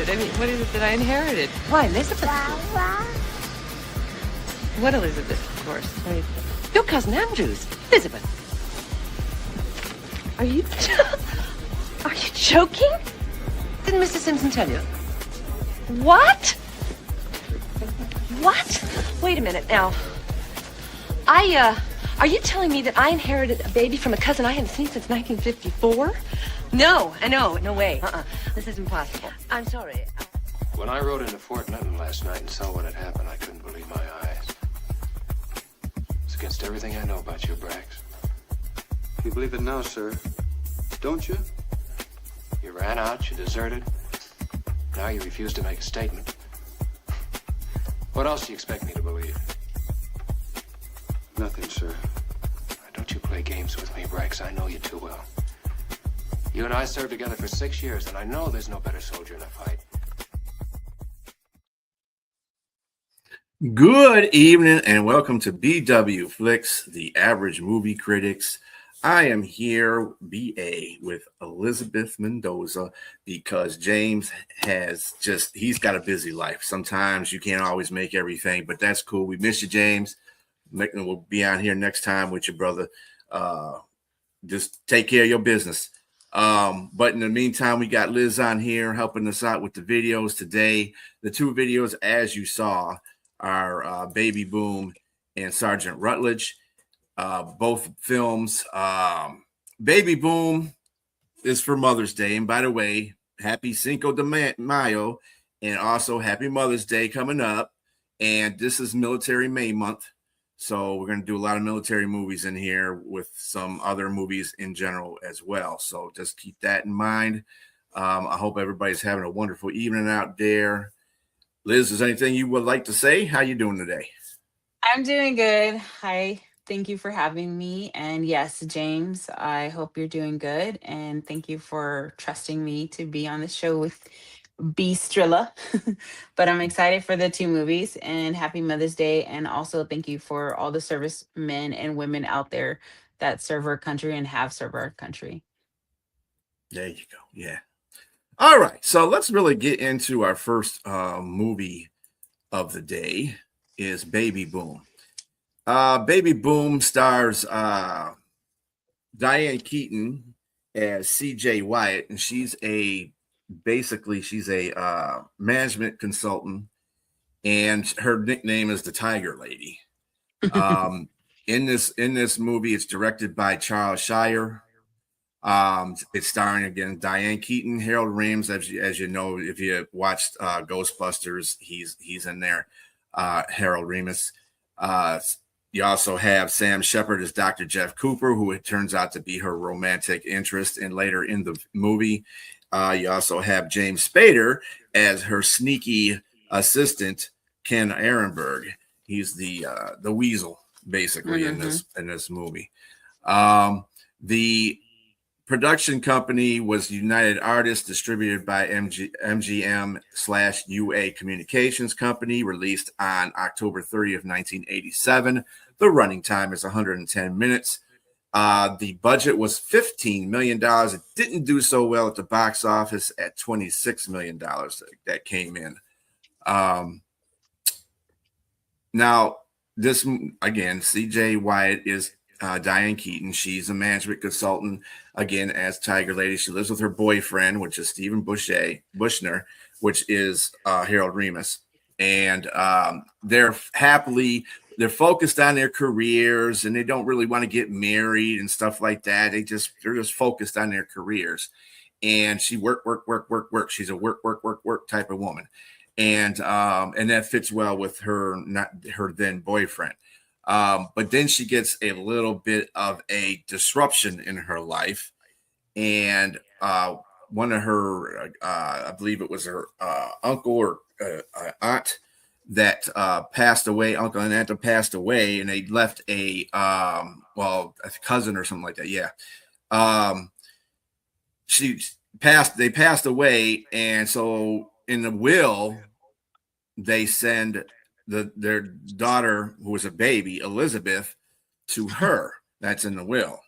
I mean, what is it that I inherited? Why, Elizabeth? What Elizabeth, of course? Your cousin Andrew's. Elizabeth. Are you... Are you joking? Didn't Mr. Simpson tell you? What? What? Wait a minute now. Are you telling me that I inherited a baby from a cousin I haven't seen since 1954? No, I know, no way. This is impossible. I'm sorry. When I rode into Fort Linton last night and saw what had happened, I couldn't believe my eyes. It's against everything I know about you, Brax. You believe it now, sir. Don't you? You ran out, you deserted. Now you refuse to make a statement. What else do you expect me to believe? Nothing, sir. Don't you play games with me, Brax. I know you too well. You and I served together for 6 years, and I know there's no better soldier in a fight. Good evening and welcome to BW Flix, the Average Movie Critics. I am here, BA, with Elizabeth Mendoza because James he's got a busy life. Sometimes you can't always make everything, but that's cool. We miss you, James. We'll be on here next time with your brother. Just take care of your business. But in the meantime, we got Liz on here helping us out with the videos today. The two videos, as you saw, are Baby Boom and Sergeant Rutledge. Both films. Baby Boom is for Mother's Day. And by the way, happy Cinco de Mayo and also happy Mother's Day coming up. And this is Military May month. So we're going to do a lot of military movies in here with some other movies in general as well. So just keep that in mind. I hope everybody's having a wonderful evening out there. Liz, is there anything you would like to say? How you doing today? I'm doing good. Hi. Thank you for having me. And yes, James, I hope you're doing good. And thank you for trusting me to be on the show with Beastrilla. But I'm excited for the two movies and happy Mother's Day. And also thank you for all the servicemen and women out there that serve our country and have served our country. There you go. Yeah. All right. So let's really get into our first movie of the day is Baby Boom. Baby Boom stars Diane Keaton as CJ Wyatt, and she's a management consultant, and her nickname is the Tiger Lady. In this movie, it's directed by Charles Shire. It's starring again Diane Keaton, Harold Ramis, as you know, if you watched Ghostbusters, he's in there. Harold Ramis. You also have Sam Shepard as Dr. Jeff Cooper, who it turns out to be her romantic interest, and later in the movie. You also have James Spader as her sneaky assistant, Ken Ehrenberg. He's the weasel, basically, in this movie. The production company was United Artists, distributed by MGM/UA Communications Company, released on October 30th, 1987. The running time is 110 minutes. The budget was $15 million. It didn't do so well at the box office at $26 million that came in. Now, this, again, CJ Wyatt is Diane Keaton. She's a management consultant, again, as Tiger Lady. She lives with her boyfriend, which is Stephen Bushner, which is Harold Ramis. And they're focused on their careers, and they don't really want to get married and stuff like that. They're just focused on their careers. And she work. She's a work type of woman. And that fits well with her then boyfriend. But then she gets a little bit of a disruption in her life. And one of her, I believe it was her uncle or aunt that passed away. Uncle and aunt passed away, and they left a a cousin or something like that. Yeah. She passed. They passed away, and so in the will, they send their daughter, who was a baby, Elizabeth, to her. That's in the will.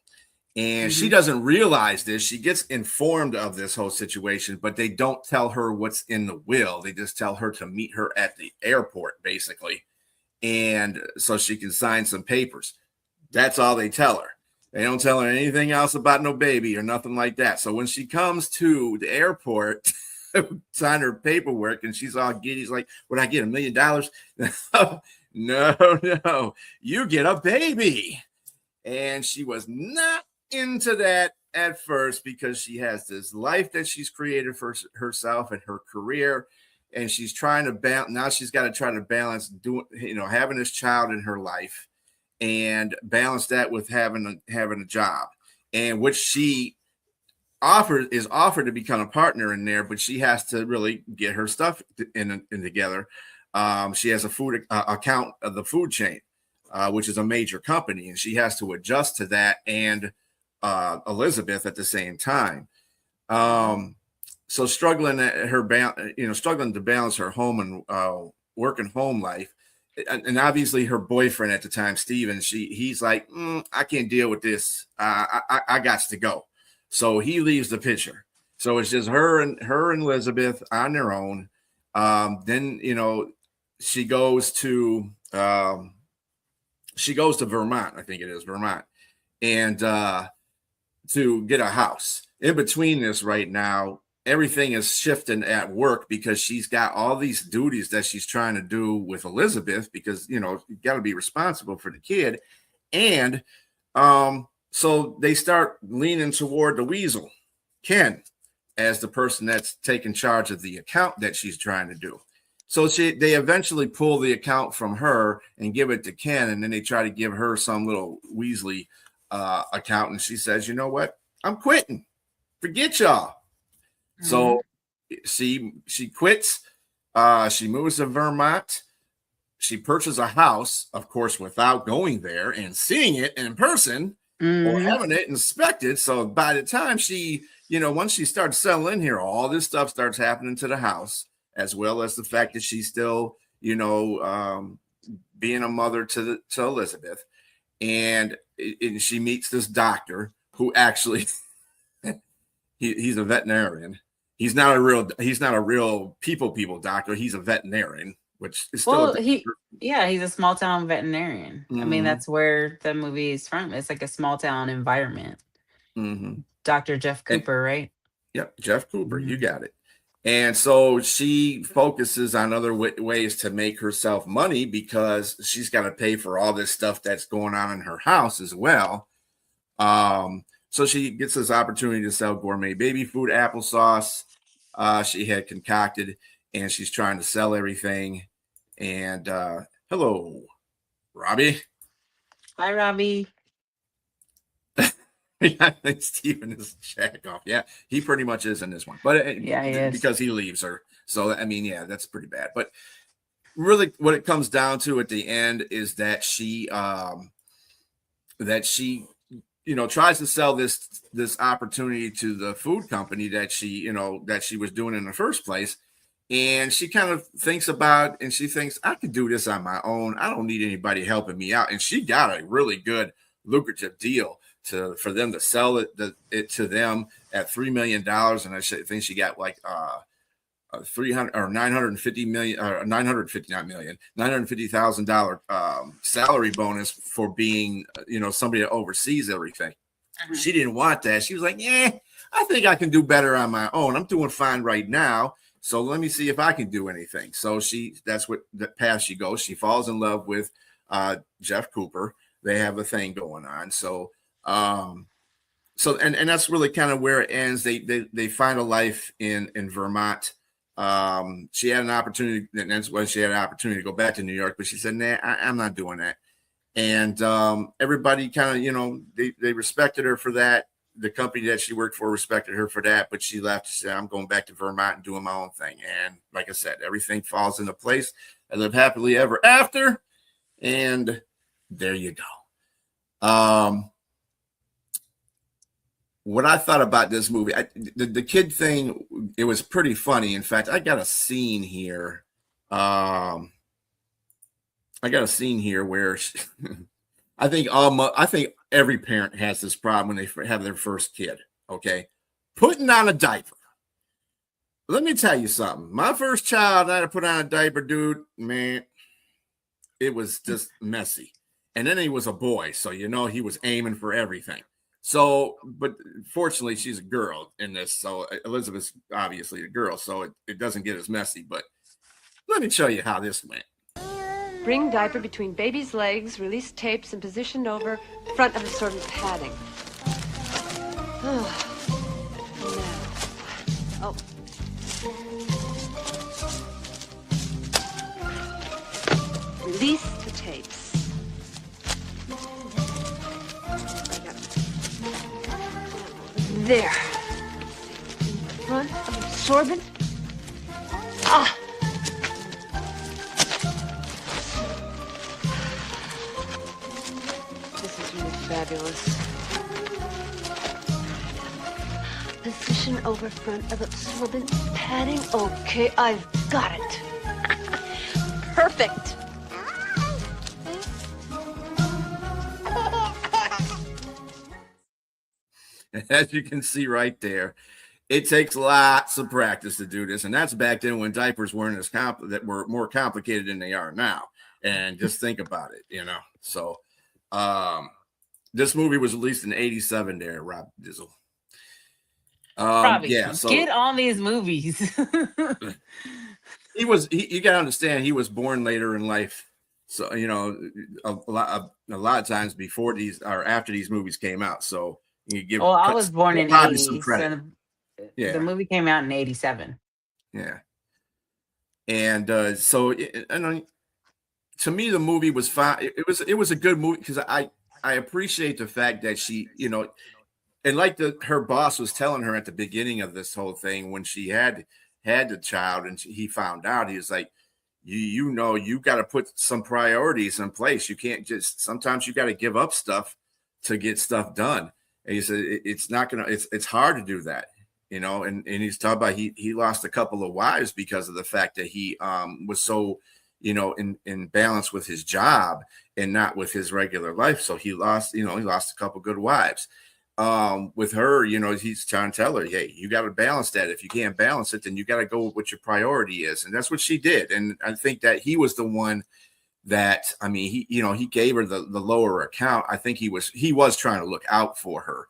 And she doesn't realize this. She gets informed of this whole situation, but they don't tell her what's in the will. They just tell her to meet her at the airport, basically. And so she can sign some papers. That's all they tell her. They don't tell her anything else about no baby or nothing like that. So when she comes to the airport, sign her paperwork, and she's all giddy. She's like, would I get $1 million? No. You get a baby. And she was not into that at first because she has this life that she's created for herself and her career, and she's trying to balance. Now she's got to try to balance having this child in her life and balance that with having a job, and which she is offered to become a partner in there, but she has to really get her stuff in together. She has a food account of the food chain, which is a major company, and she has to adjust to that and Elizabeth at the same time. So struggling struggling to balance her home and work and home life. And obviously her boyfriend at the time, Steven, he's like, I can't deal with this. I got to go. So he leaves the picture. So it's just her and Elizabeth on their own. Then, she goes to Vermont. I think it is Vermont. And to get a house. In between this right now, everything is shifting at work because she's got all these duties that she's trying to do with Elizabeth because, you got to be responsible for the kid. And so they start leaning toward the weasel, Ken, as the person that's taking charge of the account that she's trying to do. So they eventually pull the account from her and give it to Ken, and then they try to give her some little Weasley account, and she says, you know what? I'm quitting. Forget y'all. So she quits. She moves to Vermont. She purchases a house, of course, without going there and seeing it in person or having it inspected. So by the time she, once she starts settling here, all this stuff starts happening to the house, as well as the fact that she's still, being a mother to Elizabeth. And she meets this doctor who actually he's a veterinarian. He's not a real people doctor. He's a veterinarian, which is still he's a small town veterinarian. I mean, that's where the movie is from. It's like a small town environment. Dr. Jeff Cooper, right? Yep, Jeff Cooper, you got it. And so she focuses on other ways to make herself money because she's got to pay for all this stuff that's going on in her house as well. So she gets this opportunity to sell gourmet baby food, applesauce. She had concocted, and she's trying to sell everything. And hello, Robbie. Hi, Robbie. I think Steven is jack off. Yeah, he pretty much is in this one, but he is. Because he leaves her. So I mean, yeah, that's pretty bad. But really, what it comes down to at the end is that she tries to sell this opportunity to the food company that she was doing in the first place. And she kind of thinks about, and she thinks, I could do this on my own. I don't need anybody helping me out. And she got a really good lucrative deal for them to sell it to them at $3 million. And I think she got like 300 or 950 million or $950,000 salary bonus for being, somebody that oversees everything. She didn't want that. She was like, I think I can do better on my own. I'm doing fine right now. So let me see if I can do anything. So that's what the path she goes. She falls in love with Jeff Cooper. They have a thing going on. So that's really kind of where it ends. They find a life in Vermont. She had an opportunity, and that's why she had an opportunity to go back to New York, but she said, nah, I'm not doing that. And everybody kind of, they respected her for that. the company that she worked for respected her for that, but she left. She said, I'm going back to Vermont and doing my own thing. And like I said, everything falls into place. I live happily ever after. And there you go. What I thought about this movie, the kid thing, it was pretty funny. In fact, I got a scene here. I got a scene here where I think every parent has this problem when they have their first kid. Okay, putting on a diaper. Let me tell you something. My first child, I had to put on a diaper, dude. Man, it was just messy. And then he was a boy, so he was aiming for everything. So, but fortunately, she's a girl in this. So Elizabeth's obviously a girl, so it doesn't get as messy. But let me show you how this went. Bring diaper between baby's legs, release tapes, and position over front of absorbent padding. Oh. Now. Oh. Release the tapes. There. Front of absorbent. Ah! This is really fabulous. Position over front of absorbent padding. Okay, I've got it. Perfect. As you can see right there, it takes lots of practice to do this, and that's back then when diapers weren't as that were more complicated than they are now. And just think about it, So, this movie was released in '87. There, Rob Dizzle. Robbie, Yeah, so get on these movies. he was. You got to understand, he was born later in life. So a lot of times before these or after these movies came out. So. Well, I was born in '80, so the movie came out in '87. Yeah, and so to me, the movie was fine. It was a good movie because I appreciate the fact that she, and like her boss was telling her at the beginning of this whole thing when she had the child and he found out, he was like, you got to put some priorities in place. You can't sometimes you got to give up stuff to get stuff done. And he said it's hard to do that, and he's talking about he lost a couple of wives because of the fact that he was so, in balance with his job and not with his regular life. So he lost a couple good wives. With her, he's trying to tell her, hey, you got to balance that. If you can't balance it, then you got to go with what your priority is. And that's what she did. And I think that he was the one that, he gave her the lower account. I think he was trying to look out for her,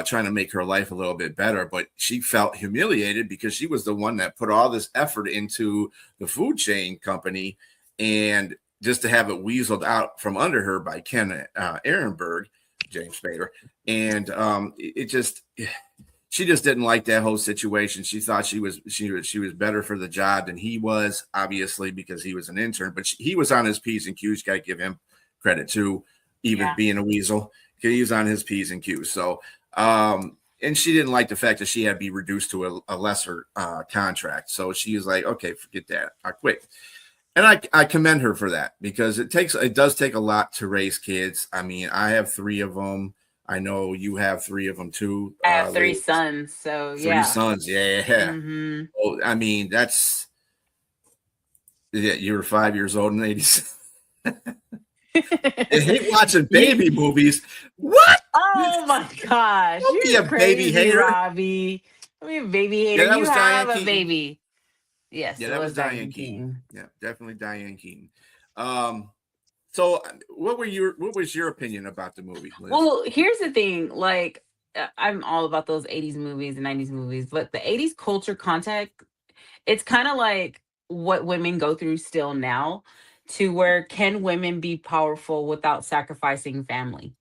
trying to make her life a little bit better, but she felt humiliated because she was the one that put all this effort into the food chain company, and just to have it weaseled out from under her by Ken Ehrenberg, James Spader. And she just didn't like that whole situation. She thought she was better for the job than he was, obviously, because he was an intern. But he was on his P's and Q's. Got to give him credit too, even being a weasel. He was on his P's and Q's. So, and she didn't like the fact that she had to be reduced to a lesser contract. So she was like, okay, forget that. I quit. And I commend her for that because it does take a lot to raise kids. I have 3 of them. I know you have 3 of them too. I have 3 sons, so 3 sons, yeah. Mm-hmm. Well, that's you were 5 years old in '87. I hate watching baby movies. What? Oh my gosh! Don't be a baby hater, Robbie. Don't be a baby hater. Yeah, you have a baby. Yes, yeah, that was Diane Keaton. Yeah, definitely Diane Keaton. So what was your opinion about the movie, Liz? Well, here's the thing. Like, I'm all about those 80s movies and 90s movies, but the 80s culture context, it's kind of like what women go through still now, to where can women be powerful without sacrificing family?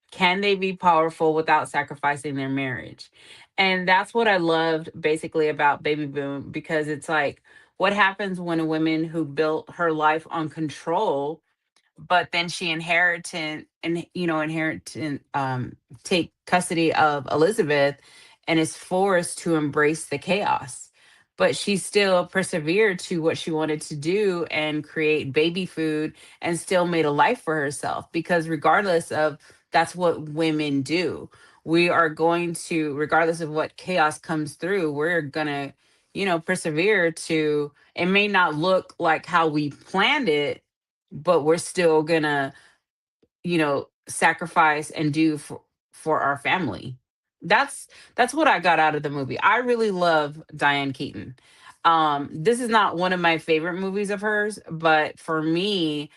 Can they be powerful without sacrificing their marriage? And that's what I loved basically about Baby Boom, because it's like, what happens when a woman who built her life on control but then she take custody of Elizabeth and is forced to embrace the chaos. But she still persevered to what she wanted to do and create baby food and still made a life for herself, because regardless of, that's what women do. We are going to, regardless of what chaos comes through, we're gonna, persevere to, it may not look like how we planned it, but we're still gonna, sacrifice and do for our family. That's what I got out of the movie. I really love Diane Keaton. This is not one of my favorite movies of hers, but for me,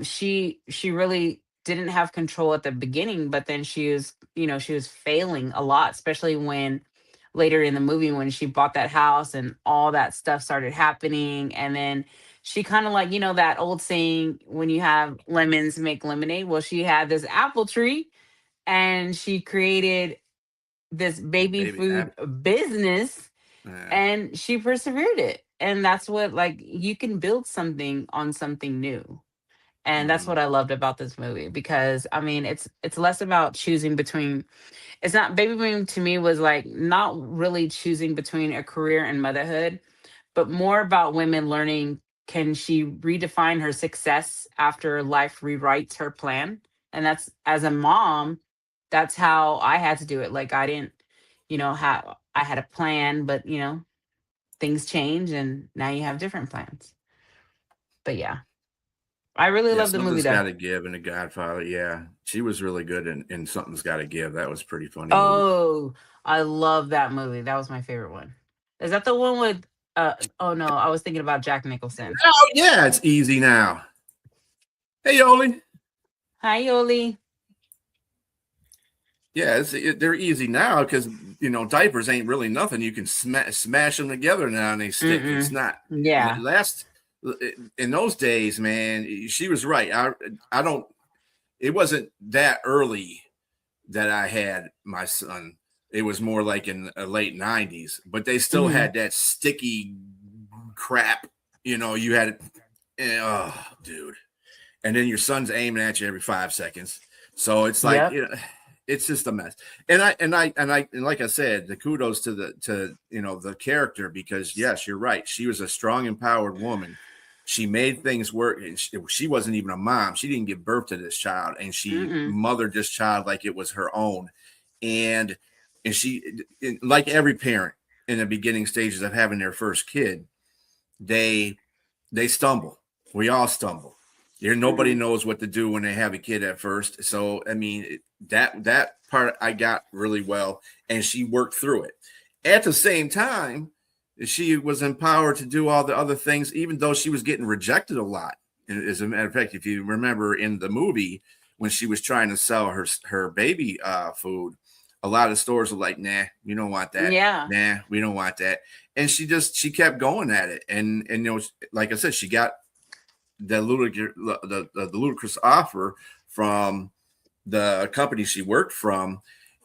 she really didn't have control at the beginning, but then she was failing a lot, especially when later in the movie when she bought that house and all that stuff started happening. And then she kind of like, that old saying, when you have lemons make lemonade. Well, she had this apple tree and she created this baby Baby food app. business, Yeah. and she persevered it. And that's what, like, you can build something on something new. And that's Mm-hmm. what I loved about this movie, because I mean, it's less about choosing between, it's not, Baby Boom to me was like not really choosing between a career and motherhood, but more about women learning, can she redefine her success after life rewrites her plan? And that's, as a mom, that's how I had to do it. Like, I didn't, have, I had a plan, but things change and now you have different plans. But yeah, I really Yeah, love the movie something's though. got to give in The Godfather. Yeah, she was really good in Something's Got to Give. That was a pretty funny movie. Oh, I love that movie. That was my favorite one. Is that the one with oh no, I was thinking about Jack Nicholson. Oh yeah, it's easy now. Hey, Yoli. Hi Yoli. Yeah, they're easy now because diapers ain't really nothing. You can smash them together now and they stick. It's Mm-mm. not Yeah. last in those days, man. She was right. I don't. It wasn't that early that I had my son. It was more like in the late '90s, but they still Hmm. had that sticky crap. You had it. Oh, dude. And then your son's aiming at you every 5 seconds. So it's like, Yep. it's just a mess. And like I said, the kudos to the character, because yes, you're right. She was a strong, empowered woman. She made things work. And she wasn't even a mom. She didn't give birth to this child, and she Mm-mm. mothered this child like it was her own. And she, like every parent in the beginning stages of having their first kid, they stumble. We all stumble. Nobody Hmm. knows what to do when they have a kid at first. So I mean, that part I got really well, and she worked through it. At the same time, she was empowered to do all the other things, even though she was getting rejected a lot. And as a matter of fact, if you remember in the movie when she was trying to sell her baby food, a lot of stores were like, "Nah, we don't want that. Yeah. Nah, we don't want that." And she kept going at it, and like I said, she got the ludicrous offer from the company she worked from,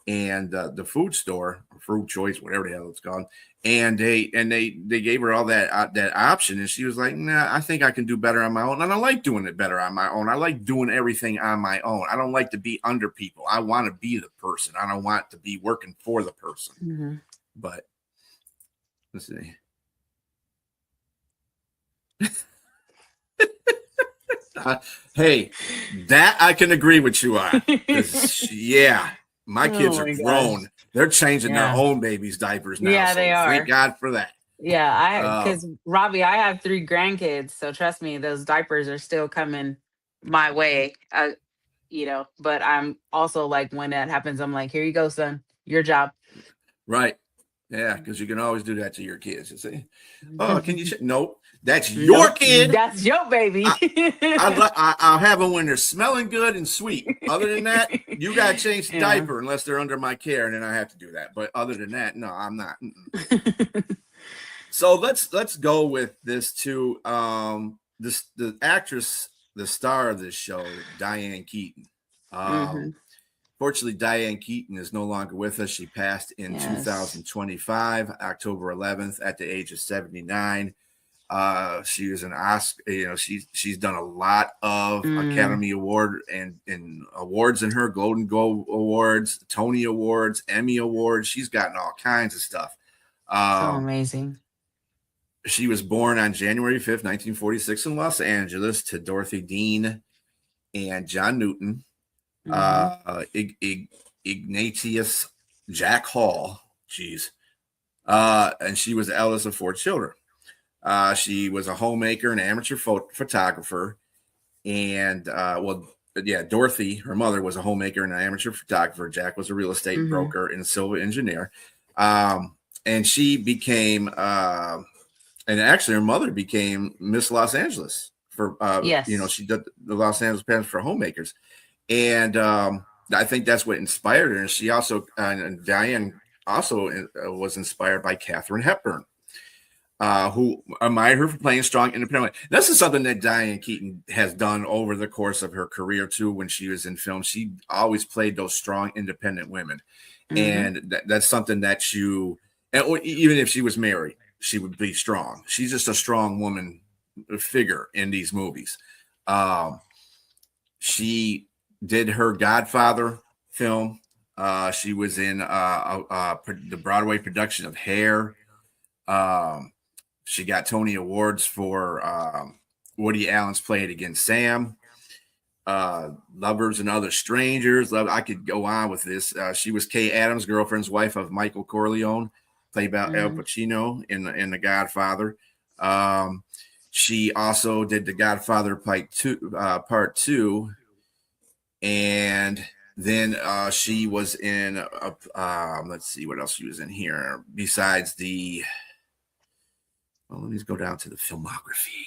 and the food store, Food Choice, whatever the hell it's called, and they gave her all that option, and she was like, "Nah, I think I can do better on my own, and I like doing it better on my own. I like doing everything on my own. I don't like to be under people. I want to be the person. I don't want to be working for the person." Hmm. But let's see. Uh, hey, that I can agree with you on, because yeah, my kids Oh are my gosh. grown. They're changing their Yeah. own babies' diapers now, Yeah, they so thank are. God for that. Yeah, Uh, because Robbie, I have three grandkids, so trust me, those diapers are still coming my way. But I'm also like, when that happens, I'm like, here you go, son, your job. right, yeah, because you can always do that to your kids. You see, oh, can you? Nope, that's your Nope, kid. that's your baby. I'll have them when they're smelling good and sweet. Other than that, you got to change the Yeah. diaper unless they're under my care, and then I have to do that. But other than that, no, I'm not. Mm-mm. So let's go with this too. The actress, the star of this show, Diane Keaton. Hmm. Um, Fortunately, Diane Keaton is no longer with us. She passed in Yes. 2025, October 11th, at the age of 79. She was an Oscar. She's done a lot of Mm, Academy Award and awards in her Golden Globe Awards, Tony Awards, Emmy Awards. She's gotten all kinds of stuff. so Um, amazing. she was born on January 5th, 1946, in Los Angeles to Dorothy Dean and John Newton. Hmm. Ignatius Jack Hall. Jeez. And she was the eldest of four children. She was a homemaker and amateur photographer. And, Dorothy, her mother, was a homemaker and an amateur photographer. Jack was a real estate Hmm. broker and a civil engineer. And she became, and actually her mother became Miss Los Angeles for, Yes. she did the Los Angeles pageant for homemakers. And I think that's what inspired her. And she also, and Diane also was inspired by Katharine Hepburn, who admired her for playing strong, independent. This is something that Diane Keaton has done over the course of her career too. When she was in film, she always played those strong, independent women, Hmm. and that's something that even if she was married, she would be strong. She's just a strong woman figure in these movies. Um, she did her Godfather film. She was in the Broadway production of Hair. Um, she got Tony Awards for Woody Allen's Play It Again, Sam. Lovers and Other Strangers. I could go on with this. She was Kay Adams' girlfriend's wife of Michael Corleone, played by Al Mm. Pacino in The Godfather. Um, she also did The Godfather Part Two, and then she was in. Let's see what else she was in here besides the. Well, let me go down to the filmography.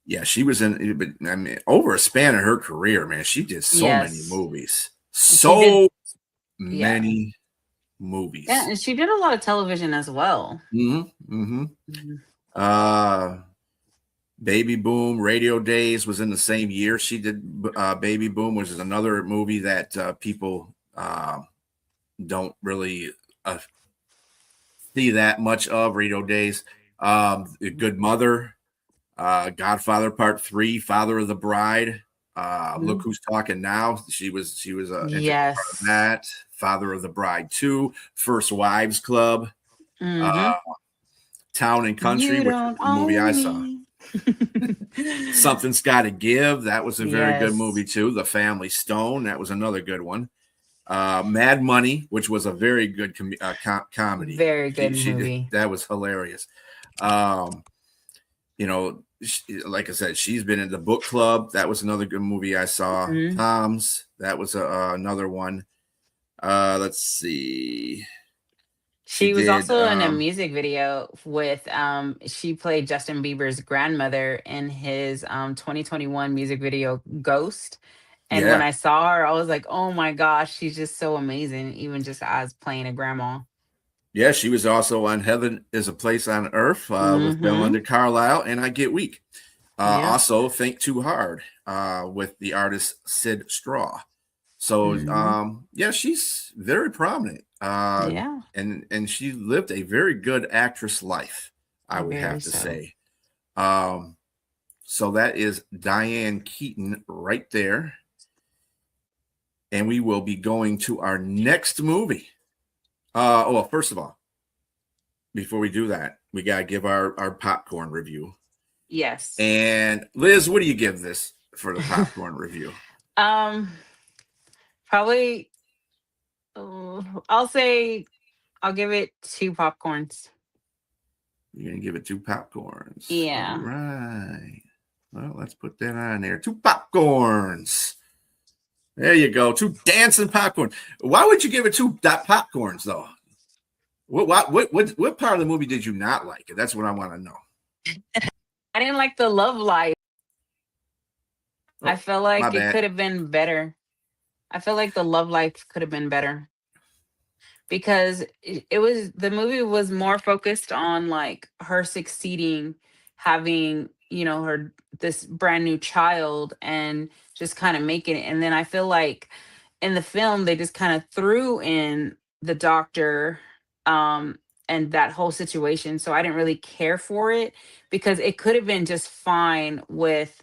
Yeah, she was in, but I mean, over a span of her career, man, she did so many Yes. movies, And she did, so yeah. many Yeah, movies. and she did a lot of television as well. Mm-hmm. Mhm. Uh, Baby Boom, Radio Days was in the same year. She did Baby Boom, which is another movie that people don't really see that much of. Radio Days, Good Mother, Godfather Part Three, Father of the Bride. Look Mhm. Who's Talking Now. She was an integral part of Yes. that. Father of the Bride 2, First Wives Club, Hmm. uh, Town and Country, You which is don't the movie I own saw. me. Something's Got to Give. That was a very good Yes. movie too. The Family Stone. That was another good one. Mad Money, which was a very good comedy. Very good She did movie. that was hilarious. Um, like I said, she's been in The Book Club. That was another good movie I saw. Mhm. Tom's. That was another one. Let's see. She She was did. also in a music video with she played Justin Bieber's grandmother in his 2021 music video Ghost. And when Yeah, I saw her, I was like, "Oh my gosh, she's just so amazing even just as playing a grandma." yeah. She was also on Heaven Is a Place on Earth with Belinda Mhm. Carlisle and I Get Weak. Yep. Also, Think Too Hard with the artist Sid Straw. So Mhm. yeah, she's very prominent. Yeah. And she lived a very good actress life, I would Very have to so. say. Um, so that is Diane Keaton right there. And we will be going to our next movie. Well, first of all, before we do that, we gotta give our popcorn review. Yes. And Liz, what do you give this for the popcorn review? um Probably I'll say I'll give it two popcorns. You're gonna give it two popcorns. All Yeah. right. Well, let's put that on there. Two popcorns. There you go. Two dancing popcorn. Why would you give it two popcorns though? What part of the movie did you not like? That's what I want to know. I didn't like the love life. I Oh, feel my like it bad. could have been better. I feel like the love life could have been better because it was the movie was more focused on like her succeeding, having, her this brand new child and just kind of making it. And then I feel like in the film they just kind of threw in the doctor, um and that whole situation. So I didn't really care for it because it could have been just fine with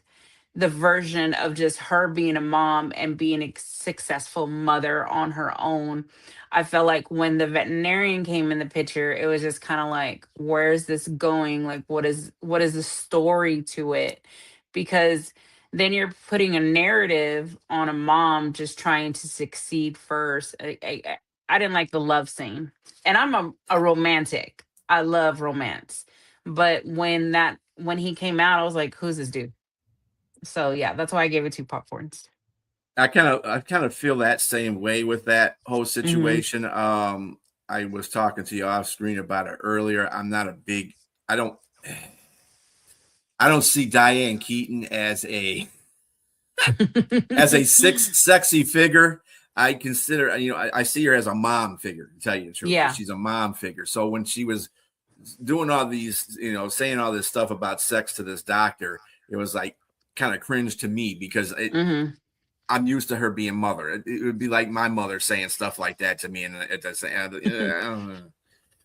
the version of just her being a mom and being a successful mother on her own. I felt like when the veterinarian came in the picture, it was just kind of like, where's this going? Like, what is the story to it? Because then you're putting a narrative on a mom just trying to succeed first. I didn't like the love scene, and I'm a romantic. I love romance, but when he came out, I was like, who's this dude? So yeah, that's why I gave it 2 popcorns. I kind of feel that same way with that whole Mhm. situation. I was talking to you off screen about it earlier. I'm not a big. I don't. I don't see Diane Keaton as a sexy figure. I consider, I see her as a mom figure, to tell you the truth. Yeah. She's a mom figure. So when she was doing all these, saying all this stuff about sex to this doctor, it was like kind of cringe to me because Mhm. I'm used to her being mother. It would be like my mother saying stuff like that to me, and I don't know.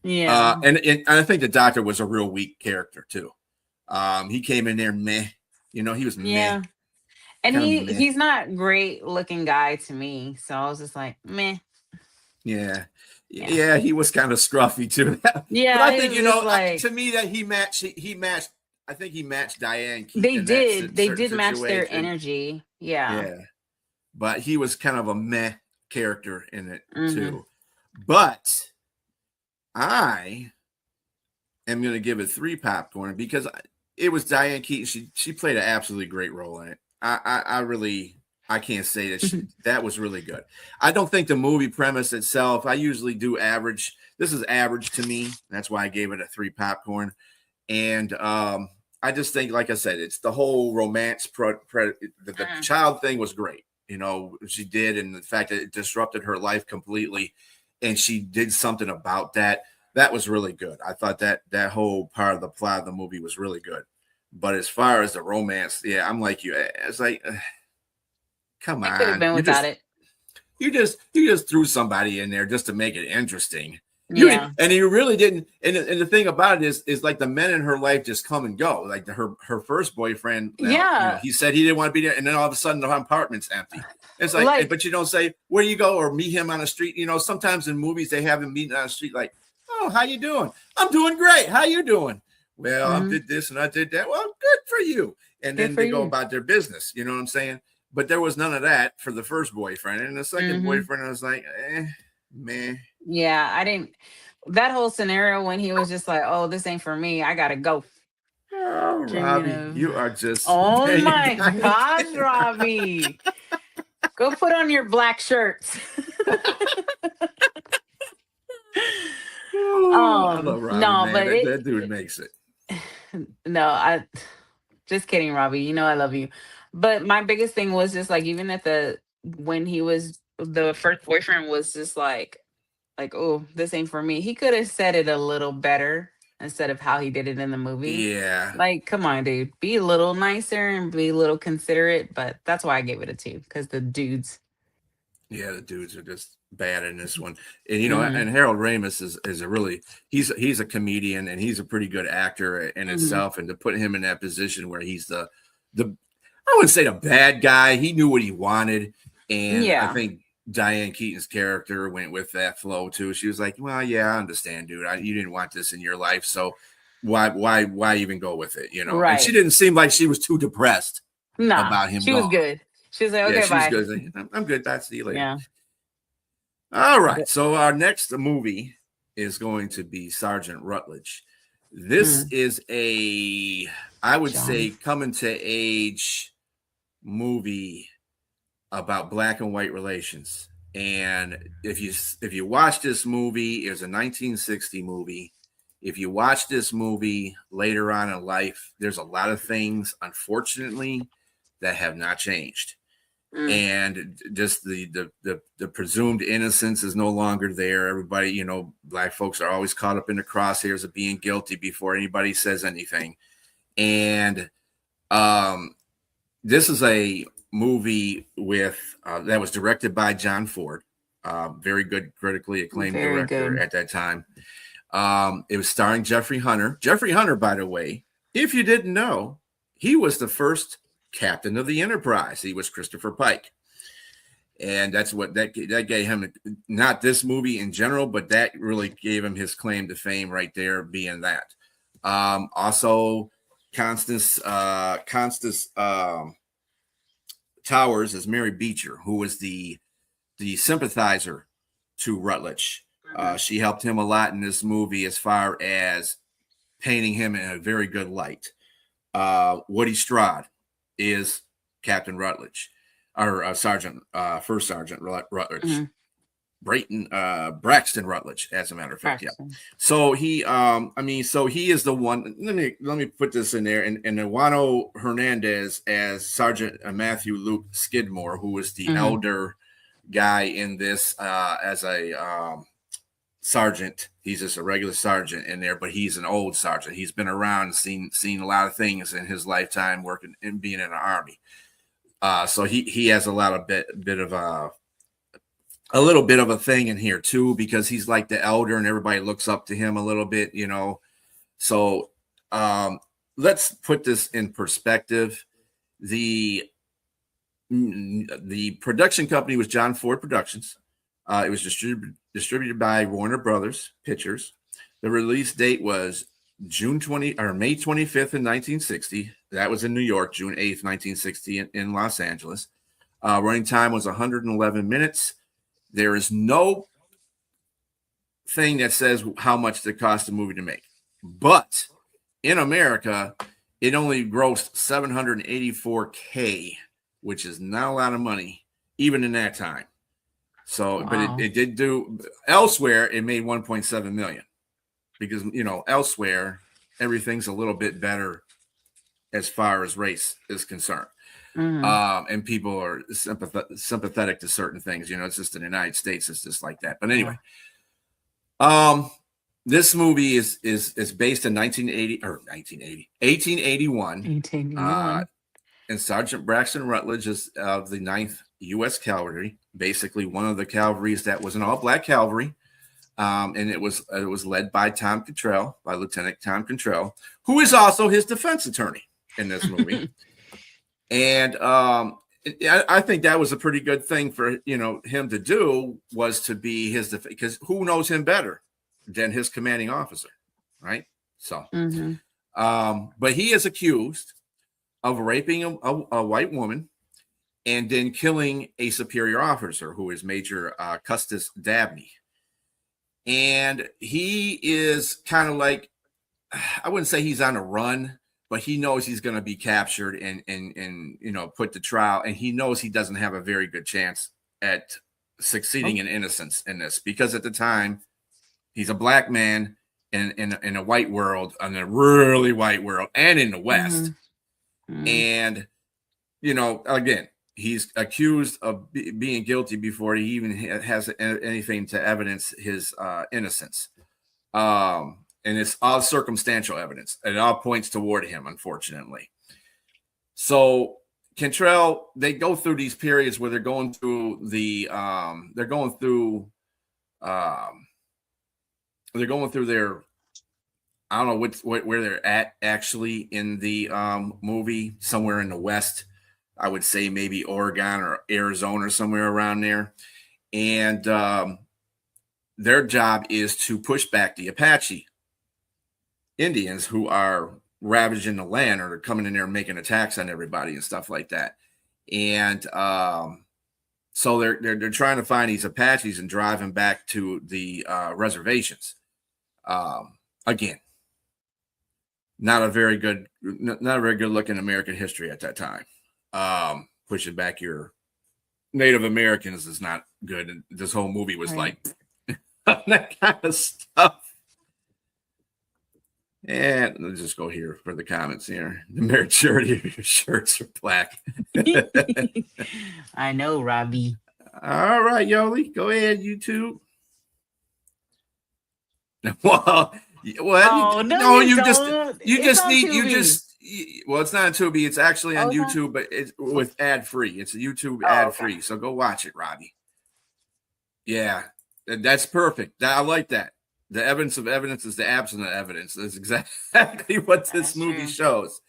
Yeah. And I think the doctor was a real weak character too. He came in there meh, he was meh, Yeah. And kind of meh. he's not great looking guy to me. So I was just like, meh. Yeah. Yeah. Yeah, he was kind of scruffy too. But I Yeah, he think, was just to like me that he matched I think he matched Diane Keaton they in that did. They certain did match their situation. energy. Yeah. Yeah. But he was kind of a meh character in it Mhm. too. But I am going to give it 3 popcorn because it was Diane Keaton. She played an absolutely great role in it. I really I can't say that was really good. I don't think the movie premise itself. I usually do average. This is average to me. That's why I gave it a 3 popcorn. And I just think, like I said, it's the whole romance. The Mhm. child thing was great. She did, and the fact that it disrupted her life completely, and she did something about that. That was really good. I thought that whole part of the plot of the movie was really good. But as far as the romance, yeah, I'm like you. It's like, come It could have on, been without it. you just threw somebody in there just to make it interesting. Yeah. You really didn't. And the thing about it is like the men in her life just come and go. Like her first boyfriend, now Yeah. he said he didn't want to be there, and then all of a sudden the apartment's empty. It's like, Like but you don't say where you go or meet him on the street. Sometimes in movies they have him meeting on the street, like, oh, how you doing? I'm doing great. How you doing? Well, I mhm. did this and I did that. Well, good for you. And Good then for they go you. about their business. You know what I'm saying? But there was none of that for the first boyfriend. And the second Mhm. boyfriend, I was like, man. Yeah, I didn't that whole scenario when he was just like, "Oh, this ain't for me. I got to go." Oh, Drinking Robbie, of you are just Oh paying my Diane. gosh, Robbie. Go put on your black shirts. Oh, I love Robbie, No, man. but That dude makes it. no, I just kidding, Robbie. You know I love you. But my biggest thing was just like even at the when he was the first boyfriend was just like, oh, this ain't for me. He could have said it a little better instead of how he did it in the movie. Yeah. Like, come on, dude. Be a little nicer and be a little considerate. But that's why I gave it a 2, because the dudes. Yeah, the dudes are just bad in this one. And Hmm. and Harold Ramis is a really he's a comedian and he's a pretty good actor in Hmm. itself. And to put him in that position where he's the I wouldn't say the bad guy. He knew what he wanted. And I Yeah. think Diane Keaton's character went with that flow too. She was like, well, yeah, I understand, dude. You didn't want this in your life. So why even go with it? And she Right. didn't seem like she was too depressed Nah, about him she was gone. good. She was like, Yeah, okay, she was bye. good. I'm good. I'll see you later. Yeah. All right. But, So our next movie is going to be Sergeant Rutledge. This mm, is I would John. say, coming to age movie about black and white relations. And if you watch this movie, it was a 1960 movie. If you watch this movie later on in life, there's a lot of things, unfortunately, that have not changed. Mm, And just the presumed innocence is no longer there. Everybody, black folks are always caught up in the crosshairs of being guilty before anybody says anything. And um, this is a movie that was directed by John Ford, very good, critically acclaimed very director good. at that time. It was starring Jeffrey Hunter. Jeffrey Hunter, by the way, if you didn't know, he was the first captain of the Enterprise. He was Christopher Pike. And that's what that gave him, not this movie in general, but that really gave him his claim to fame right there, being that. Also, Constance Towers as Mary Beecher, who was the sympathizer to Rutledge. She helped him a lot in this movie as far as painting him in a very good light. Woody Strode is Captain Rutledge, or Sergeant, First Sergeant Rutledge. Mm-hmm. Braxton Rutledge, as a matter of fact. Braxton. Yeah. So he, so he is the one. Let me put this in there. And Juano Hernandez as Sergeant Matthew Luke Skidmore, who was the elder guy in this, as a sergeant. He's just a regular sergeant in there, but he's an old sergeant. He's been around, seen a lot of things in his lifetime, working and being in the Army. So he has a lot of bit of a little bit of a thing in here too, because he's like the elder and everybody looks up to him a little bit, you know. So let's put this in perspective. The production company was John Ford Productions. It was distributed by Warner Brothers Pictures. The release date was May 25th in 1960. That was in New York. June 8th, 1960 in Los Angeles. Running time was 111 minutes. There is no thing that says how much it cost the movie to make. But in America, it only grossed $784K, which is not a lot of money, even in that time. So, wow. But it did do elsewhere. It made 1.7 million because, you know, elsewhere, everything's a little bit better as far as race is concerned. And people are sympathetic to certain things. You know, it's just in the United States, it's just like that. But anyway, this movie is based in 1881. And Sergeant Braxton Rutledge is of the 9th U.S. Cavalry, basically one of the cavalries that was an all-black cavalry. And it was led by Lieutenant Tom Cantrell, who is also his defense attorney in this movie. And I think that was a pretty good thing for, you know, him to do, was to be his defense, because who knows him better than his commanding officer, right? So, but he is accused of raping a white woman and then killing a superior officer, who is Major Custis Dabney. And he is kind of like, I wouldn't say he's on a run, but he knows he's going to be captured and you know, put to trial, and he knows he doesn't have a very good chance at succeeding in innocence in this, because at the time he's a black man in a white world, in a really white world, and in the West. And, you know, again, he's accused of being guilty before he even has anything to evidence his innocence. And it's all circumstantial evidence. It all points toward him, unfortunately. So Cantrell, they go through these periods where they're going through their, I don't know where they're at actually in the movie, somewhere in the West. I would say maybe Oregon or Arizona or somewhere around there. And their job is to push back the Apache Indians, who are ravaging the land, or they're coming in there and making attacks on everybody and stuff like that. And so they're trying to find these Apaches and drive them back to the reservations. Again, not a very good look in American history at that time. Pushing back your Native Americans is not good. And this whole movie was like that kind of stuff. And let's just go here for the comments here. The majority of your shirts are black. I know, Robbie. All right, Yoli, go ahead, YouTube. Well, well, it's not on Tubi. It's actually on YouTube, but it's with ad free. It's YouTube ad free. So go watch it, Robbie. Yeah, that's perfect. I like that. the evidence of evidence is the absence of evidence. That's exactly what this movie shows.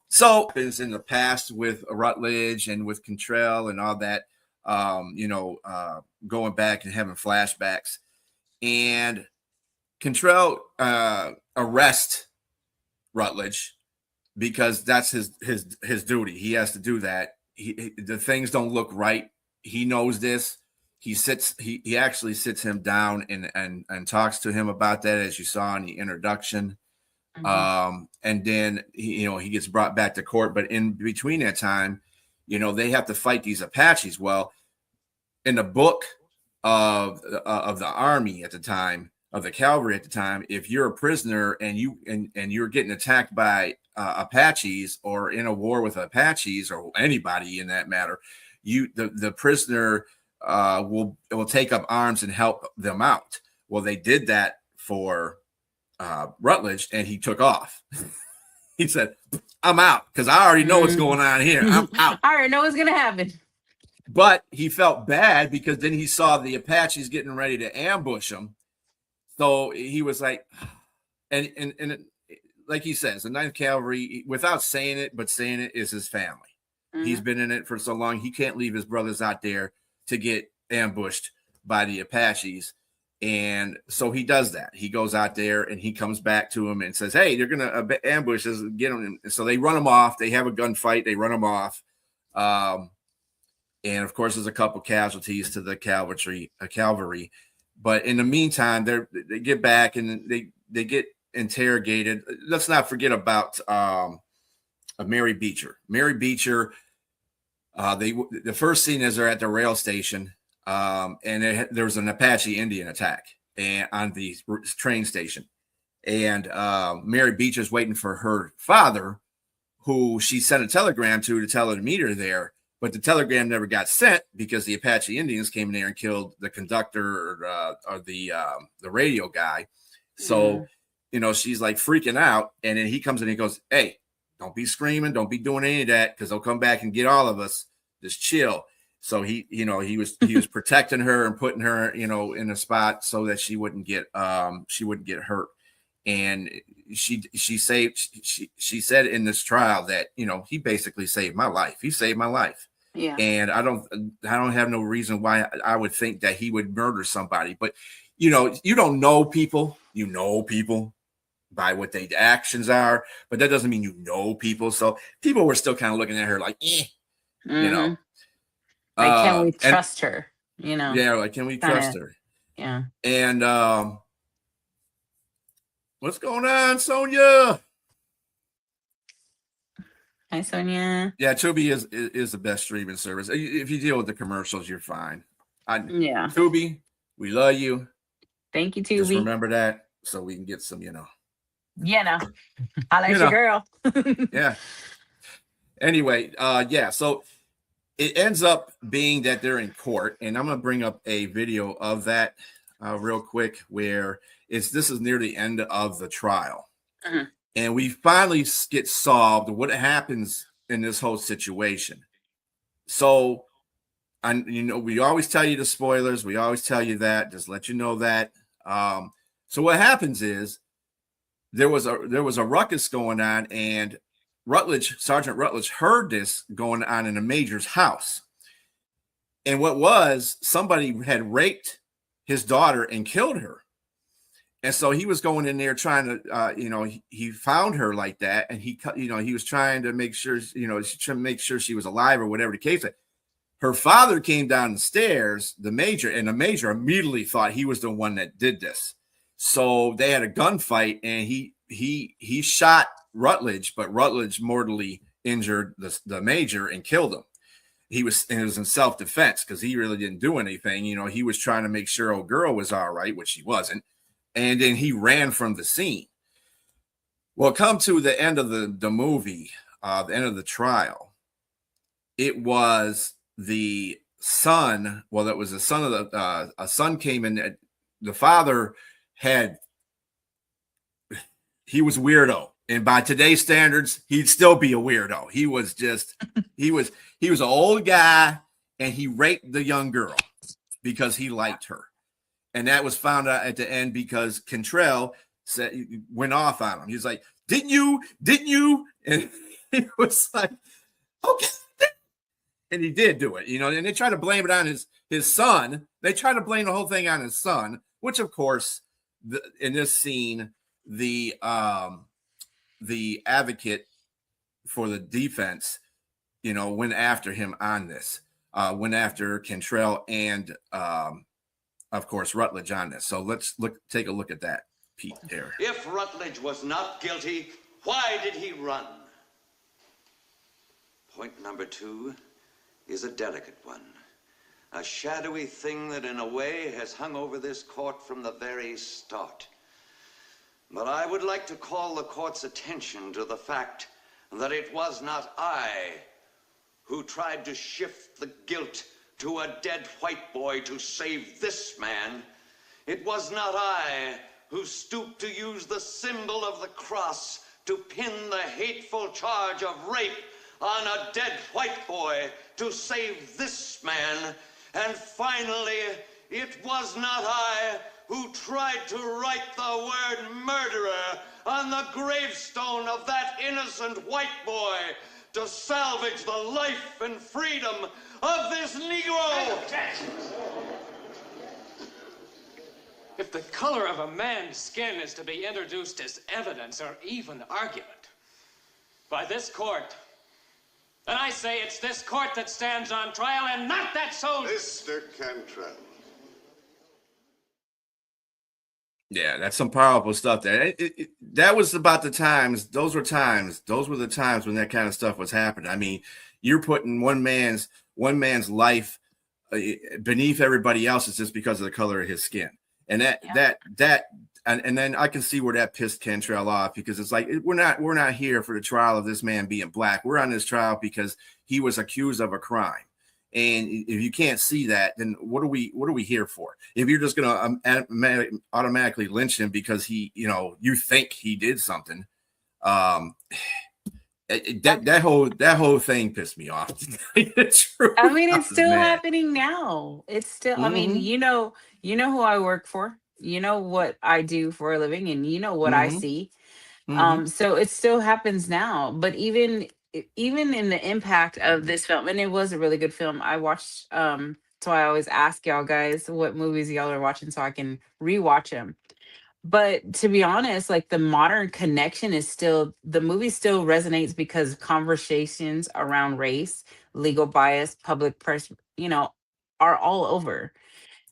So it's in the past with Rutledge and with Cantrell and all that, going back and having flashbacks. And Cantrell arrests Rutledge because that's his duty. He has to do that. The things don't look right. He knows this. He actually sits him down and talks to him about that, as you saw in the introduction. And then he gets brought back to court. But in between that time, they have to fight these Apaches. Well, in the book of the army at the time, of the cavalry at the time, if you're a prisoner and you're getting attacked by Apaches, or in a war with Apaches, or anybody in that matter, the prisoner will take up arms and help them out. Well, they did that for Rutledge, and he took off. He said, "I'm out because I already know what's going on here. I'm out. I already know what's gonna happen." But he felt bad because then he saw the Apaches getting ready to ambush him. So he was like, and like he says, the 9th Cavalry, without saying it, but saying it, is his family. He's been in it for so long, he can't leave his brothers out there to get ambushed by the Apaches. And so he does that. He goes out there and he comes back to him and says, "Hey, they're going to ambush us, get them." And so they run him off. They have a gunfight. They run him off. And of course, there's a couple casualties to the cavalry. But in the meantime, they get back and they get interrogated. Let's not forget about Mary Beecher. Mary Beecher. The first scene is they're at the rail station, and there was an Apache Indian attack on the train station, and Mary Beecher's waiting for her father, who she sent a telegram to tell her to meet her there. But the telegram never got sent because the Apache Indians came in there and killed the conductor or the radio guy. So, she's like freaking out. And then he comes in and he goes, "Hey, don't be screaming. Don't be doing any of that because they'll come back and get all of us. Just chill." So he was protecting her and putting her, in a spot so that she wouldn't get hurt. And she said in this trial that, he basically saved my life. He saved my life. Yeah. And I don't have no reason why I would think that he would murder somebody. But, you don't know people. You know people by what their actions are, but that doesn't mean you know people. So people were still kind of looking at her like, Like, can we trust her? Yeah, like, can we trust her? Yeah. And what's going on, Sonia? Hi, Sonia. Yeah, Tubi is the best streaming service. If you deal with the commercials, you're fine. Yeah. Tubi, we love you. Thank you, Tubi. Just remember that so we can get some, Holla at your girl. Yeah. Anyway, so it ends up being that they're in court, and I'm going to bring up a video of that real quick, where this is near the end of the trial. And we finally get solved what happens in this whole situation. So, we always tell you the spoilers. We always tell you that, just let you know that. So what happens is there was a ruckus going on, and Sergeant Rutledge heard this going on in the major's house. And somebody had raped his daughter and killed her. And so he was going in there trying to, he found her like that. And he was trying to make sure, she was alive or whatever the case is. Her father came down the stairs, the major immediately thought he was the one that did this. So they had a gunfight, and he shot Rutledge, but Rutledge mortally injured the major and killed him. It was in self-defense because he really didn't do anything. He was trying to make sure old girl was all right, which she wasn't. And then he ran from the scene. Well, come to the end of the movie, the end of the trial, it was the son. Well, that was the son of a son came in. The father he was weirdo. And by today's standards, he'd still be a weirdo. He was he was an old guy, and he raped the young girl because he liked her. And that was found out at the end because Cantrell said went off on him. He's like, "Didn't you? Didn't you?" And he was like, "Okay." And he did do it, and they try to blame it on his son. They try to blame the whole thing on his son, which of course, in this scene, the advocate for the defense, went after him on this, went after Cantrell and of course Rutledge on this. So let's take a look at that, Pete. There. If Rutledge was not guilty, why did he run? Point number 2 is a delicate one. A shadowy thing that in a way has hung over this court from the very start. But I would like to call the court's attention to the fact that it was not I who tried to shift the guilt to a dead white boy to save this man. It was not I who stooped to use the symbol of the cross to pin the hateful charge of rape on a dead white boy to save this man. And finally, it was not I who tried to write the word murderer on the gravestone of that innocent white boy to salvage the life and freedom of this Negro. If the color of a man's skin is to be introduced as evidence or even argument by this court, then I say it's this court that stands on trial and not that soldier. Mr. Cantrell. Yeah, that's some powerful stuff there. That was about the times. Those were the times when that kind of stuff was happening. I mean, you're putting one man's life beneath everybody else's just because of the color of his skin. And and then I can see where that pissed Cantrell off, because it's like, we're not here for the trial of this man being black. We're on this trial because he was accused of a crime. And if you can't see that, then what are we here for? If you're just going to automatically lynch him because he, you think he did something, that whole thing pissed me off. I mean, it's still happening now. It's still, I mean, you know who I work for, you know what I do for a living, and you know what I see. So it still happens now. But even in the impact of this film, and it was a really good film. I watched, so I always ask y'all guys what movies y'all are watching so I can rewatch them. But to be honest, like, the modern connection is still, the movie still resonates because conversations around race, legal bias, public press, are all over.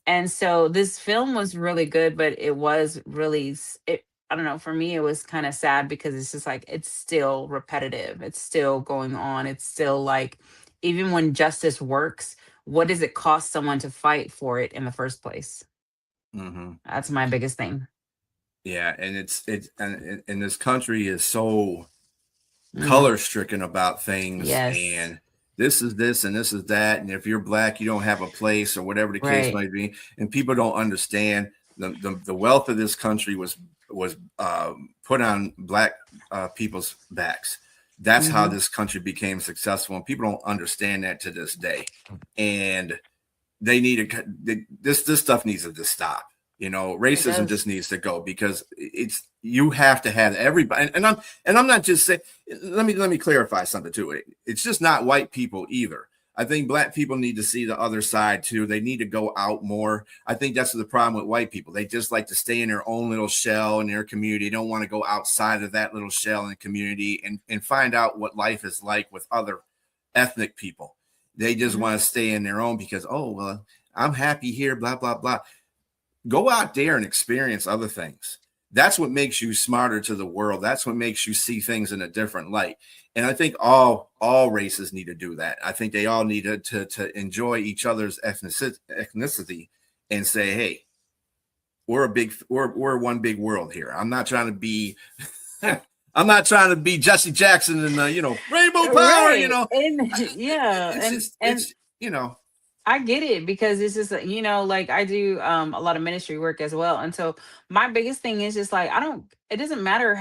And so this film was really good, but it was really, I don't know, for me, it was kind of sad because it's just like, it's still repetitive. It's still going on. It's still like, even when justice works, what does it cost someone to fight for it in the first place? That's my biggest thing. Yeah, and and this country is so color stricken about things, and this is this and this is that, and if you're black, you don't have a place, or whatever the case might be, and people don't understand the wealth of this country was put on black people's backs. That's how this country became successful, and people don't understand that to this day, and they need to. This stuff needs to stop. Racism just needs to go, because you have to have everybody. And I'm not just saying, let me clarify something too. It's just not white people either. I think black people need to see the other side too. They need to go out more. I think that's the problem with white people. They just like to stay in their own little shell in their community. They don't want to go outside of that little shell in the community and find out what life is like with other ethnic people. They just want to stay in their own because, oh, well, I'm happy here, blah, blah, blah. Go out there and experience other things. That's what makes you smarter to the world. That's what makes you see things in a different light. And I think all races need to do that. I think they all need to enjoy each other's ethnicity and say, hey, we're one big world here. I'm not trying to be Jesse Jackson and Rainbow Power, And I get it, because it's just, like, I do a lot of ministry work as well. And so my biggest thing is just like, it doesn't matter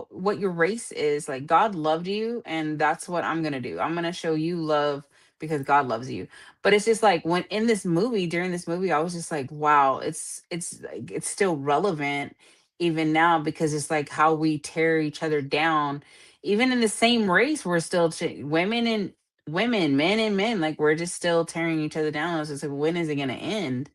what your race is. Like, God loved you, and that's what I'm going to do. I'm going to show you love because God loves you. But it's just like when in this movie, during this movie, I was just like, wow, it's like it's still relevant even now, because it's like how we tear each other down. Even in the same race, we're still women and women, men and men, like we're just still tearing each other down. It's just like, when is it gonna end?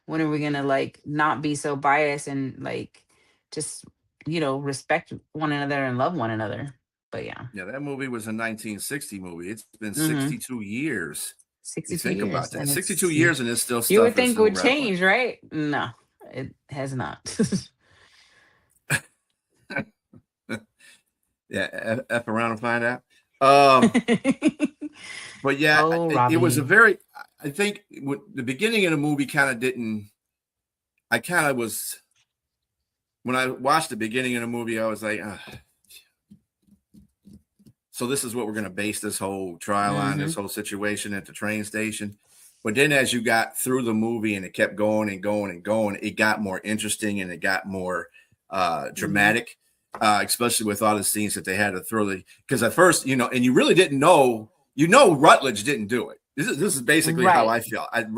When are we gonna like not be so biased and like just respect one another and love one another? But yeah. Yeah, that movie was a 1960 movie. It's been Mm-hmm. 62 years. You 62 think about years, that. and 62 it's years and this still you would stuff is think it still would relevant. change, right? No, it has not. Yeah, F around and find out. Um, but yeah, Oh, it was a Robbie. very, I think the beginning of the movie kind of didn't, I kind of was, when I watched the beginning of the movie, I was like, so this is what we're going to base this whole trial on, Mm-hmm. this whole situation at the train station. But then as you got through the movie and it kept going and going and going, it got more interesting and it got more Mm-hmm. dramatic, especially with all the scenes that they had to throw. Because at first, and you really didn't know, Rutledge didn't do it. This is basically how Right. I felt. And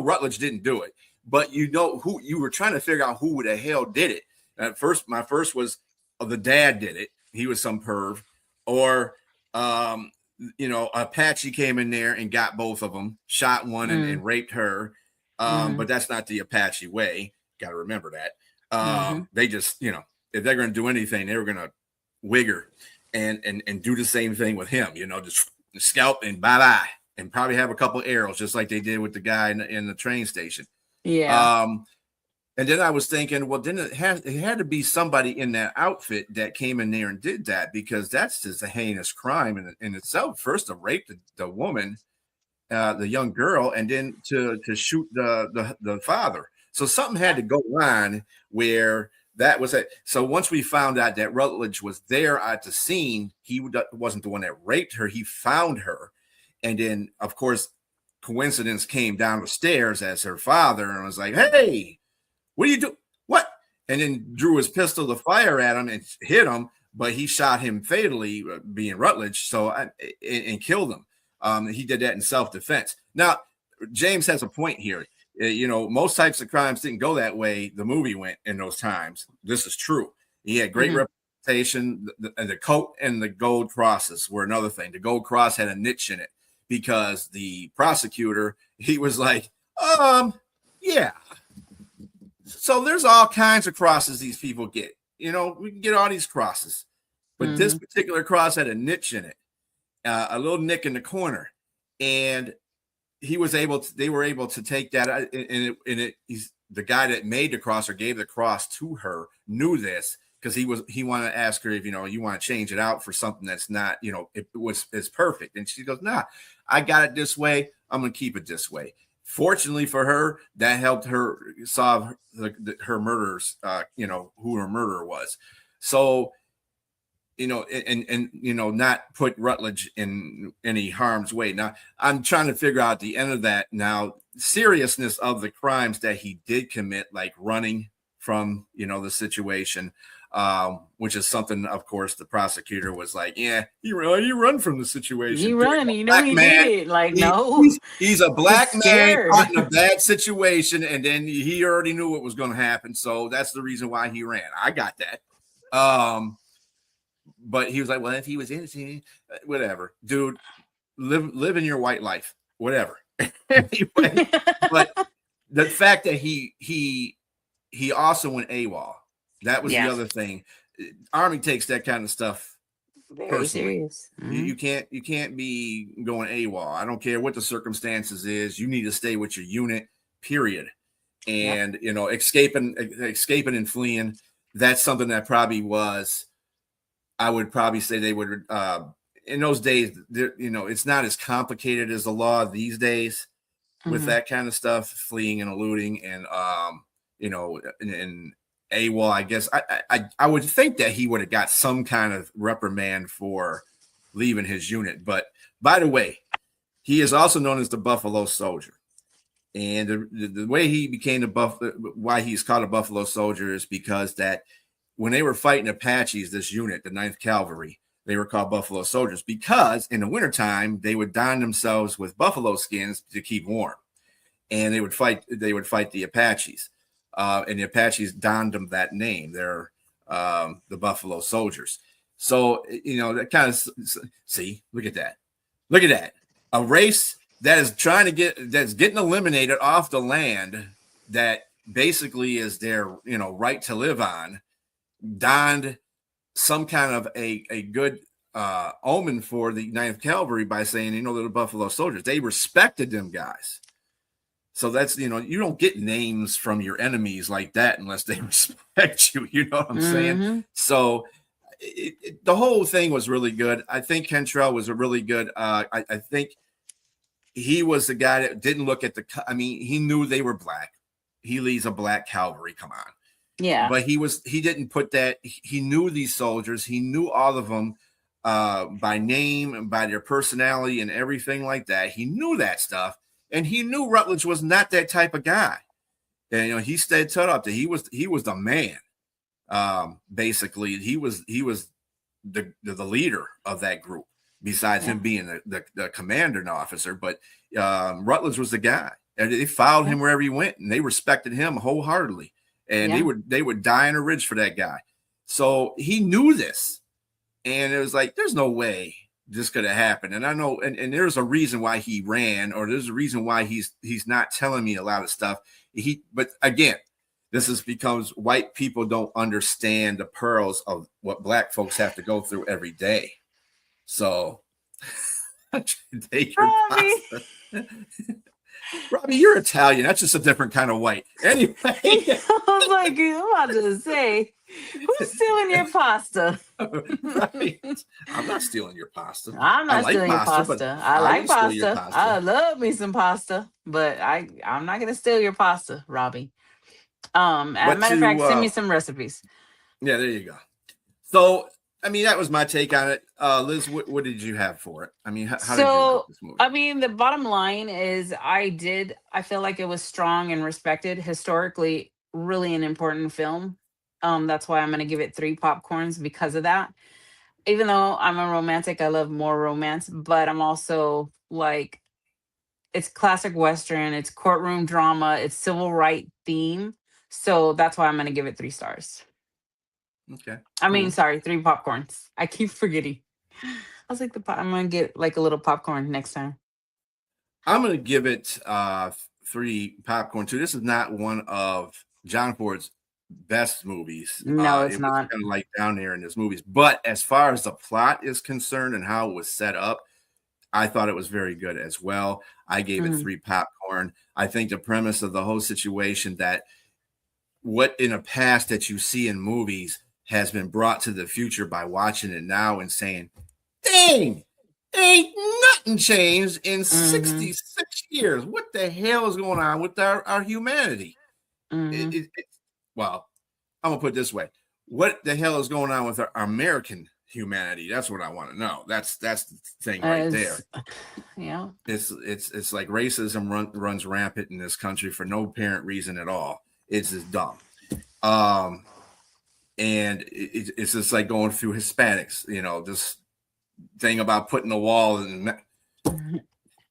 Rutledge didn't do it, but who you were trying to figure out who the hell did it. At first, my first was the dad did it. He was some perv, or Apache came in there and got both of them, shot one and raped her. Mm-hmm. But that's not the Apache way. Got to remember that. Mm-hmm. They just, if they're going to do anything, they were going to wig her and do the same thing with him, just scalp and bye-bye, and probably have a couple arrows, just like they did with the guy in the train station. Yeah. And then I was thinking, well, then it had to be somebody in that outfit that came in there and did that, because that's just a heinous crime in itself. First, to rape the woman, the young girl, and then to shoot the father. So something had to go on where that was it. So once we found out that Rutledge was there at the scene, he wasn't the one that raped her. He found her, and then of course, coincidence came down the stairs as her father and was like, "Hey, what do you do? What?" And then drew his pistol to fire at him and hit him, but he shot him fatally, being Rutledge, and killed him. He did that in self-defense. Now, James has a point here. Most types of crimes didn't go that way. The movie went in those times. This is true. He had great reputation. The coat and the gold crosses were another thing. The gold cross had a niche in it because the prosecutor, he was like, yeah. So there's all kinds of crosses these people get. We can get all these crosses, but this particular cross had a niche in it, a little nick in the corner, and they were able to take that. He's the guy that made the cross or gave the cross to her knew this, because he wanted to ask her if you want to change it out for something that's not it's perfect, and she goes, nah, I got it this way. I'm gonna keep it this way. Fortunately for her, that helped her solve her murderers, who her murderer was. So, and not put Rutledge in any harm's way. Now, I'm trying to figure out the end of that now, seriousness of the crimes that he did commit, like running from, the situation, which is something, of course, the prosecutor was like, yeah, you run from the situation. You run, he did it. Like, no, he's a black man scared. caught in a bad situation, and then he already knew what was going to happen. So that's the reason why he ran. I got that. But he was like, well, if he was innocent, whatever, dude, live in your white life, whatever. Anyway, but the fact that he also went AWOL, that was the other thing. Army takes that kind of stuff Very personally. serious. You can't be going AWOL. I don't care what the circumstances is. You need to stay with your unit, period. And escaping and fleeing, that's something that probably was, I would probably say they would, in those days, it's not as complicated as the law these days with that kind of stuff, fleeing and eluding, and and AWOL. I guess I would think that he would have got some kind of reprimand for leaving his unit. But by the way, he is also known as the Buffalo Soldier. And the way he became why he's called a Buffalo Soldier is because that when they were fighting Apaches, this unit, the 9th Cavalry, they were called Buffalo Soldiers because in the wintertime they would don themselves with buffalo skins to keep warm, and they would fight the Apaches, and the Apaches donned them that name. They're the Buffalo Soldiers. So that kind of see, look at that, a race that is that's getting eliminated off the land that basically is their right to live on, donned some kind of a good omen for the 9th Cavalry by saying, they're the Buffalo Soldiers. They respected them guys. So that's, you don't get names from your enemies like that unless they respect you. You know what I'm saying? So the whole thing was really good. I think Kentrell was a really good. I think he was the guy that didn't look at he knew they were black. He leads a black cavalry. Come on. Yeah. But he didn't put that. He knew these soldiers. He knew all of them by name and by their personality and everything like that. He knew that stuff. And he knew Rutledge was not that type of guy. And he stayed tut up that he was the man. Basically, he was the leader of that group, besides him being the commander and officer. But Rutledge was the guy. And they followed him wherever he went, and they respected him wholeheartedly. And they would die in a ridge for that guy. So he knew this. And it was like, there's no way this could have happened. And I know, and there's a reason why he ran, or there's a reason why he's not telling me a lot of stuff. But again, this is because white people don't understand the pearls of what black folks have to go through every day. So take your pasta. Robbie, you're Italian. That's just a different kind of white. Anyway. I was like, I'm about to say, who's stealing your pasta? Right. I'm not stealing your pasta. I'm not stealing your pasta. I like pasta. I love me some pasta, but I'm not gonna steal your pasta, Robbie. As a matter of fact, send me some recipes. Yeah, there you go. So that was my take on it. Liz, what did you have for it? How did you like this movie? The bottom line is I feel like it was strong and respected. Historically, really an important film. That's why I'm going to give it 3 popcorns because of that. Even though I'm a romantic, I love more romance, but I'm also like, it's classic Western, it's courtroom drama, it's civil rights theme. So that's why I'm going to give it 3 stars. Okay. Sorry, 3 popcorns. I keep forgetting. I was like, I'm going to get like a little popcorn next time. I'm going to give it 3 popcorn too. This is not one of John Ford's best movies. No, it's not. Kind of like down there in his movies. But as far as the plot is concerned and how it was set up, I thought it was very good as well. I gave it 3 popcorn. I think the premise of the whole situation, that what in the past that you see in movies has been brought to the future by watching it now and saying, dang, ain't nothing changed in 66 years. What the hell is going on with our humanity? Well, I'm going to put it this way. What the hell is going on with our American humanity? That's what I want to know. That's the thing right there. Yeah. It's like racism runs rampant in this country for no apparent reason at all. It's just dumb. And it's just like going through Hispanics, this thing about putting a wall in.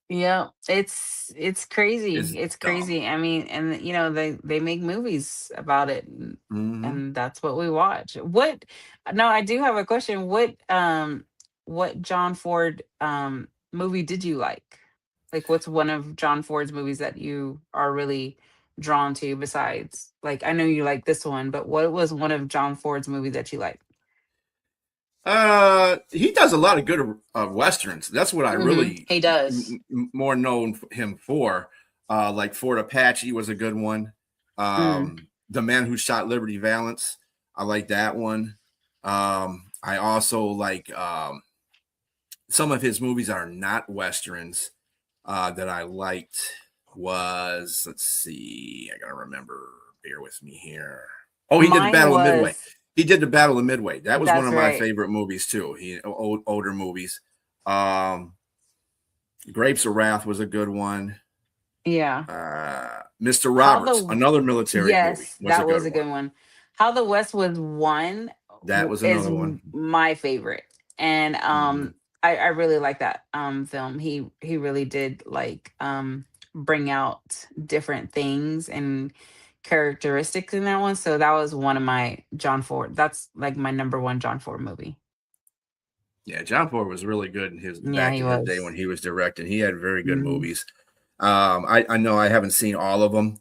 Yeah, it's crazy. It's crazy. Dumb. And they make movies about it, and that's what we watch. I do have a question. What John Ford movie did you like? Like, what's one of John Ford's movies that you are really drawn to, besides, like, I know you like this one, but what was one of John Ford's movies that you like? He does a lot of good westerns. That's what I really he does more know him for. Like Fort Apache was a good one. The Man Who Shot Liberty Valance, I like that one. I also like some of his movies are not westerns that I liked. Was, let's see, I gotta remember, bear with me here. Oh, he did the Battle of Midway. He did the Battle of Midway. That was one of my favorite movies too. Older movies. Grapes of Wrath was a good one. Yeah. Mr. Roberts, another military movie. Yes, that was a good one. How the West Was Won. That was another one. My favorite. And Mhm. I really like that film. He really did like bring out different things and characteristics in that one. So that was one of my John Ford. That's like my number one John Ford movie. Yeah, John Ford was really good in his Yeah, back he in his day when was. he was directing. He had very good Mhm. movies. I know I haven't seen all of them,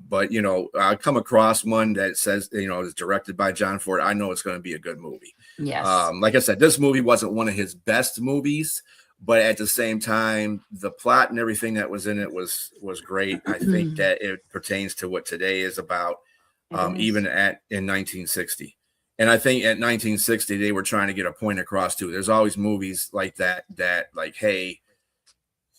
but you know, I come across one that says you know is directed by John Ford. I know it's going to be a good movie. Yes. Like I said, this movie wasn't one of his best movies, but at the same time, the plot and everything that was in it was great. I think that it pertains to what today is about, It is. even at in 1960. And I think at 1960 they were trying to get a point across too. There's always movies like that like, hey,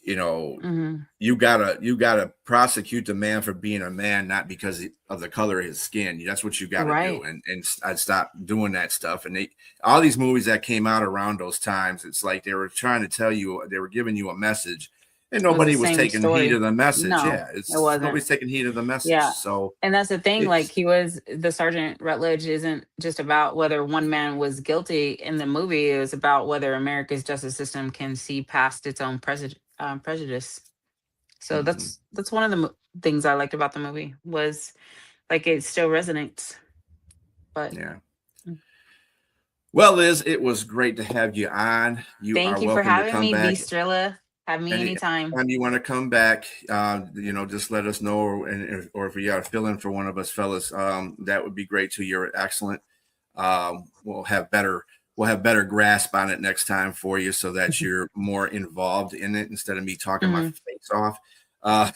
you know, Hmm. you gotta prosecute the man for being a man, not because of the color of his skin. That's what you got to do, Right. and I'd stop doing that stuff. And all these movies that came out around those times, it's like they were trying to tell you, they were giving you a message, and It was the nobody was same taking heed of story. the message. No, Yeah, it it's wasn't. nobody's taking heed of the message. Yeah. So And that's the thing, like it's he was the Sergeant Rutledge isn't just about whether one man was guilty in the movie. It was about whether America's justice system can see past its own prejudice. So mhm, that's one of the things I liked about the movie was like it still resonates. But yeah. mm, Well, Liz, it was great to have you on. You are thank you for welcome to having come me, back. Beastrilla. Have me Anytime anytime. you want to come back, you know, just let us know, or if you got to fill in for one of us fellas, that would be great too. You're excellent. We'll have better grasp on it next time for you, so that you're more involved in it instead of me talking my Mhm. face off. Uh,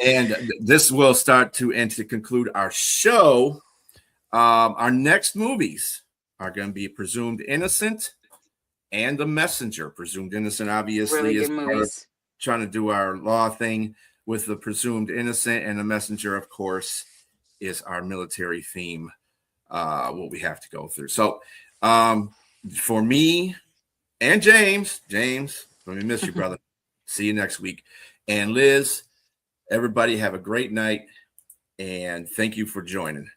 and this will start to and to conclude our show. Our next movies are going to be Presumed Innocent and The Messenger. Presumed Innocent, Really obviously, is good part of movies. trying to do our law thing with the Presumed Innocent, and The Messenger, of course, is our military theme, what we have to go through. So, for me and James, let me miss you, brother. See you next week. And Liz, everybody have a great night, and thank you for joining.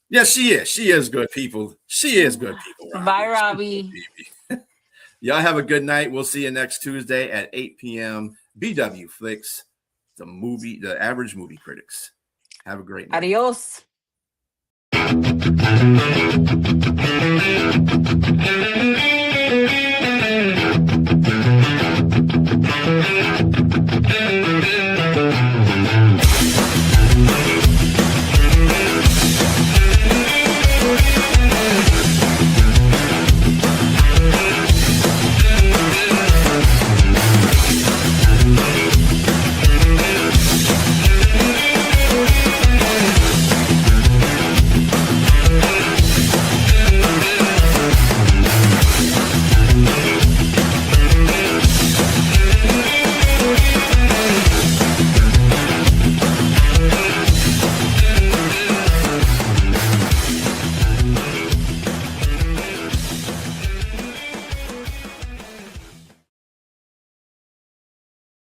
Yes, she is. She is good people. She is good people, Bye, Robbie. She's good Robbie. people. Y'all have a good night. We'll see you next Tuesday at 8 p.m. BW Flix, the average movie critics. Have a great night. Adios.